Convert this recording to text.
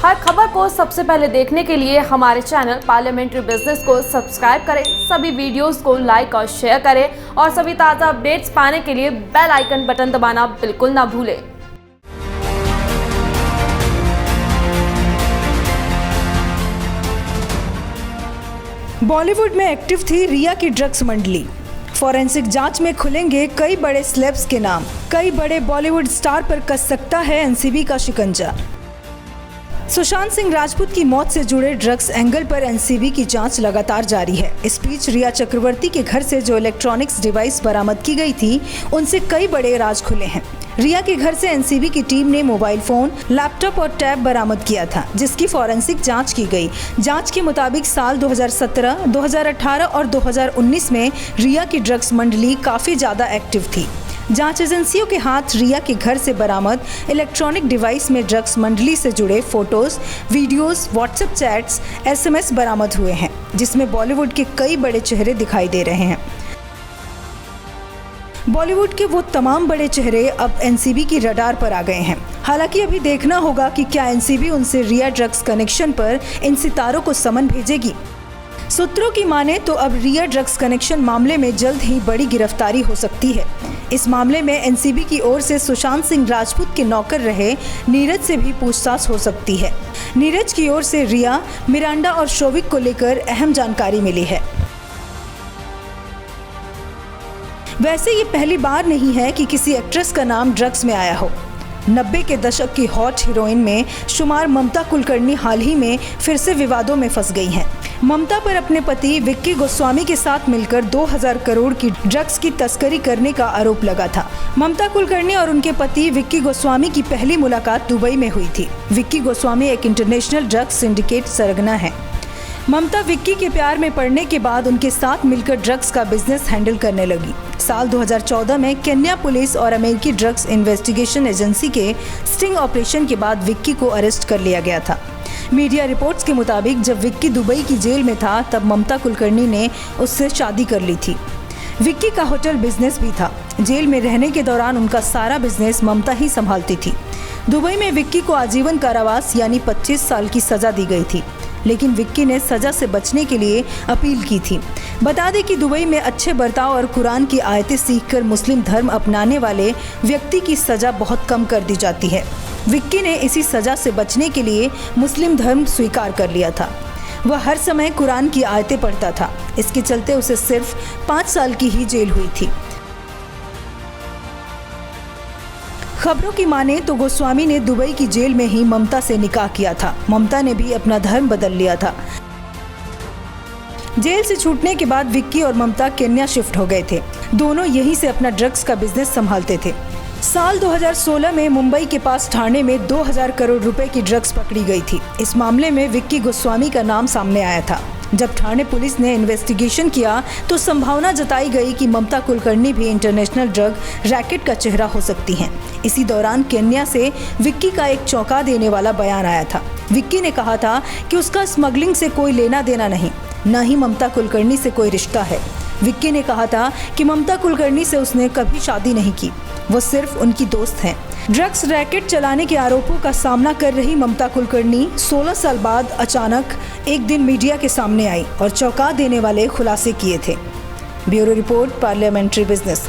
हर खबर को सबसे पहले देखने के लिए हमारे चैनल पार्लियामेंट्री बिजनेस को सब्सक्राइब करें, सभी वीडियोस को लाइक और शेयर करें और सभी ताज़ा अपडेट्स पाने के लिए बेल आइकन बटन दबाना बिल्कुल ना भूलें। बॉलीवुड में एक्टिव थी रिया की ड्रग्स मंडली। फॉरेंसिक जांच में खुलेंगे कई बड़े स्लेब्स के नाम। कई बड़े बॉलीवुड स्टार पर कस सकता है एनसीबी का शिकंजा। सुशांत सिंह राजपूत की मौत से जुड़े ड्रग्स एंगल पर एनसीबी की जांच लगातार जारी है। इस बीच रिया चक्रवर्ती के घर से जो इलेक्ट्रॉनिक्स डिवाइस बरामद की गई थी, उनसे कई बड़े राज खुले हैं। रिया के घर से एनसीबी की टीम ने मोबाइल फोन, लैपटॉप और टैब बरामद किया था, जिसकी फॉरेंसिक जांच की गई। जांच के मुताबिक साल 2017, 2018 और 2019 में रिया की ड्रग्स मंडली काफी ज्यादा एक्टिव थी। जांच एजेंसियों के हाथ रिया के घर से बरामद इलेक्ट्रॉनिक डिवाइस में ड्रग्स मंडली से जुड़े photos, videos, WhatsApp chats, SMS बरामद हुए हैं, जिसमें बॉलीवुड के कई बड़े चेहरे दिखाई दे रहे हैं। बॉलीवुड के वो तमाम बड़े चेहरे अब एनसीबी की रडार पर आ गए हैं। हालांकि अभी देखना होगा कि क्या एनसीबी उनसे रिया ड्रग्स कनेक्शन पर इन सितारों को समन भेजेगी। सूत्रों की माने तो अब रिया ड्रग्स कनेक्शन मामले में जल्द ही बड़ी गिरफ्तारी हो सकती है। इस मामले में एनसीबी की ओर से सुशांत सिंह राजपूत के नौकर रहे नीरज से भी पूछताछ हो सकती है। नीरज की ओर से रिया, मिरांडा और शोविक को लेकर अहम जानकारी मिली है। वैसे ये पहली बार नहीं है कि किसी एक्ट्रेस का नाम ड्रग्स में आया हो। 90 के दशक की हॉट हीरोइन में शुमार ममता कुलकर्णी हाल ही में फिर से विवादों में फंस गई हैं। ममता पर अपने पति विक्की गोस्वामी के साथ मिलकर 2000 करोड़ की ड्रग्स की तस्करी करने का आरोप लगा था। ममता कुलकर्णी और उनके पति विक्की गोस्वामी की पहली मुलाकात दुबई में हुई थी। विक्की गोस्वामी एक इंटरनेशनल ड्रग्स सिंडिकेट सरगना है। ममता विक्की के प्यार में पड़ने के बाद उनके साथ मिलकर ड्रग्स का बिजनेस हैंडल करने लगी। साल 2014 में केन्या पुलिस और अमेरिकी ड्रग्स इन्वेस्टिगेशन एजेंसी के स्टिंग ऑपरेशन के बाद विक्की को अरेस्ट कर लिया गया था। मीडिया रिपोर्ट्स के मुताबिक जब विक्की दुबई की जेल में था, तब ममता कुलकर्णी ने उससे शादी कर ली थी। विक्की का होटल बिजनेस भी था। जेल में रहने के दौरान उनका सारा बिजनेस ममता ही संभालती थी। दुबई में विक्की को आजीवन कारावास यानी 25 साल की सजा दी गई थी, लेकिन विक्की ने सजा से बचने के लिए अपील की थी। बता दें कि दुबई में अच्छे बर्ताव और कुरान की आयतें सीखकर मुस्लिम धर्म अपनाने वाले व्यक्ति की सजा बहुत कम कर दी जाती है। विक्की ने इसी सजा से बचने के लिए मुस्लिम धर्म स्वीकार कर लिया था। वह हर समय कुरान की आयतें पढ़ता था। इसके चलते उसे सिर्फ 5 साल की ही जेल हुई थी। खबरों की माने तो गोस्वामी ने दुबई की जेल में ही ममता से निकाह किया था। ममता ने भी अपना धर्म बदल लिया था। जेल से छूटने के बाद विक्की और ममता केन्या शिफ्ट हो गए थे। दोनों यहीं से अपना ड्रग्स का बिजनेस संभालते थे। साल 2016 में मुंबई के पास ठाणे में 2000 करोड़ रुपए की ड्रग्स पकड़ी गई थी। इस मामले में विक्की गोस्वामी का नाम सामने आया था। जब ठाणे पुलिस ने इन्वेस्टिगेशन किया तो संभावना जताई गई कि ममता कुलकर्णी भी इंटरनेशनल ड्रग रैकेट का चेहरा हो सकती हैं। इसी दौरान केन्या से विक्की का एक चौंका देने वाला बयान आया था। विक्की ने कहा था कि उसका स्मगलिंग से कोई लेना देना नहीं, न ही ममता कुलकर्णी से कोई रिश्ता है। विक्की ने कहा था कि ममता कुलकर्णी से उसने कभी शादी नहीं की, वो सिर्फ उनकी दोस्त हैं। ड्रग्स रैकेट चलाने के आरोपों का सामना कर रही ममता कुलकर्णी 16 साल बाद अचानक एक दिन मीडिया के सामने आई और चौंका देने वाले खुलासे किए थे। Bureau report, parliamentary business.